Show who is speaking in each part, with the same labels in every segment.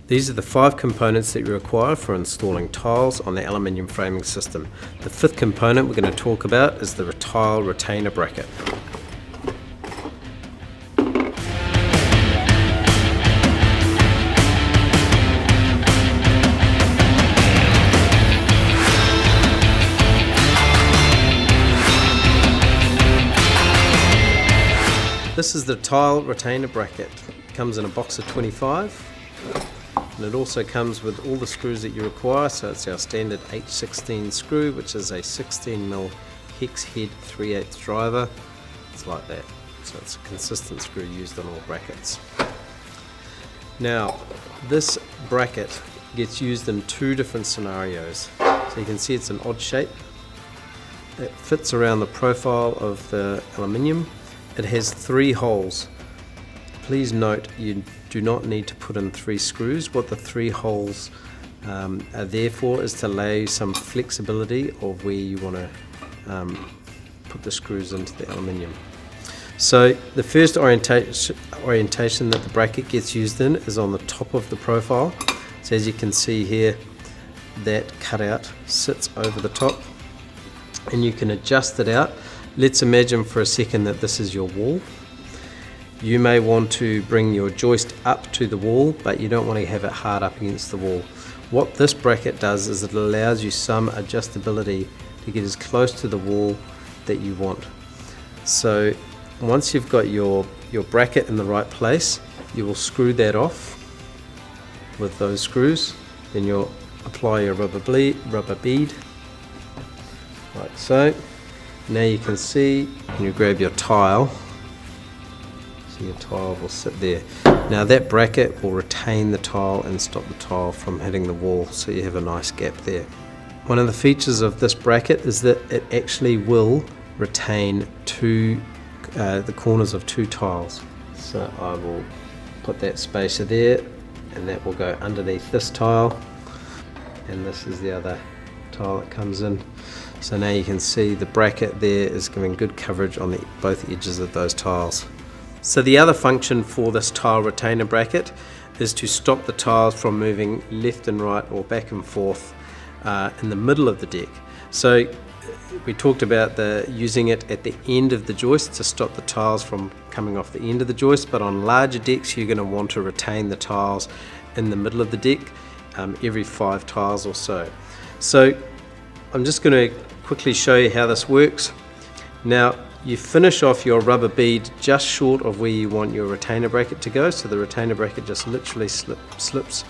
Speaker 1: These are the 5 components that you require for installing tiles on the aluminium framing system. The 5th component we're going to talk about is the tile retainer bracket. This is the tile retainer bracket. It comes in a box of 25. And it also comes with all the screws that you require, so it's our standard H16 screw, which is a 16mm hex head 3/8 driver. It's like that, so it's a consistent screw used on all brackets. Now, this bracket gets used in 2 different scenarios. So you can see it's an odd shape. It fits around the profile of the aluminium. It has 3 holes. Please note you do not need to put in 3 screws. What the 3 holes are there for is to allow you some flexibility of where you want to put the screws into the aluminium. So the first orientation that the bracket gets used in is on the top of the profile. So as you can see here, that cutout sits over the top and you can adjust it out. Let's imagine for a second that this is your wall. You may want to bring your joist up to the wall, but you don't want to have it hard up against the wall. What this bracket does is it allows you some adjustability to get as close to the wall that you want. So once you've got your bracket in the right place, you will screw that off with those screws. Then you'll apply your rubber bead, like so. Now you can see when you grab your tile, so your tile will sit there. Now that bracket will retain the tile and stop the tile from hitting the wall, so you have a nice gap there. One of the features of this bracket is that it actually will retain the corners of 2 tiles. So I will put that spacer there, and that will go underneath this tile, and this is the other tile that comes in. So now you can see the bracket there is giving good coverage on both edges of those tiles. So the other function for this tile retainer bracket is to stop the tiles from moving left and right or back and forth in the middle of the deck. So we talked about using it at the end of the joist to stop the tiles from coming off the end of the joist, but on larger decks you're going to want to retain the tiles in the middle of the deck every 5 tiles or so. So I'm just going to quickly show you how this works. Now you finish off your rubber bead just short of where you want your retainer bracket to go, so the retainer bracket just literally slips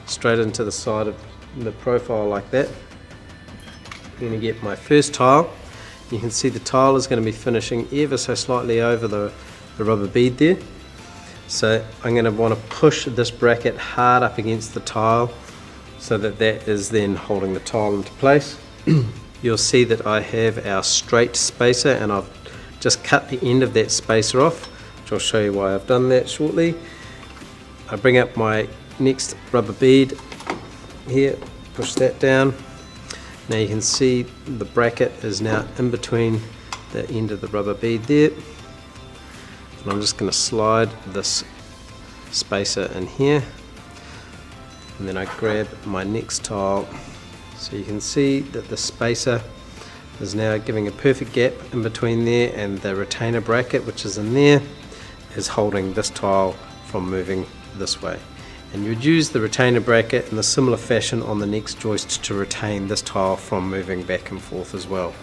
Speaker 1: straight into the side of the profile like that. I'm going to get my first tile. You can see the tile is going to be finishing ever so slightly over the rubber bead there. So I'm going to want to push this bracket hard up against the tile so that is then holding the tile into place. You'll see that I have our straight spacer, and I've just cut the end of that spacer off, which I'll show you why I've done that shortly. I bring up my next rubber bead here, push that down. Now you can see the bracket is now in between the end of the rubber bead there, and I'm just going to slide this spacer in here, and then I grab my next tile. So you can see that the spacer is now giving a perfect gap in between there, and the retainer bracket, which is in there, is holding this tile from moving this way. And you would use the retainer bracket in a similar fashion on the next joist to retain this tile from moving back and forth as well.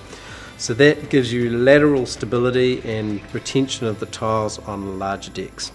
Speaker 1: So that gives you lateral stability and retention of the tiles on larger decks.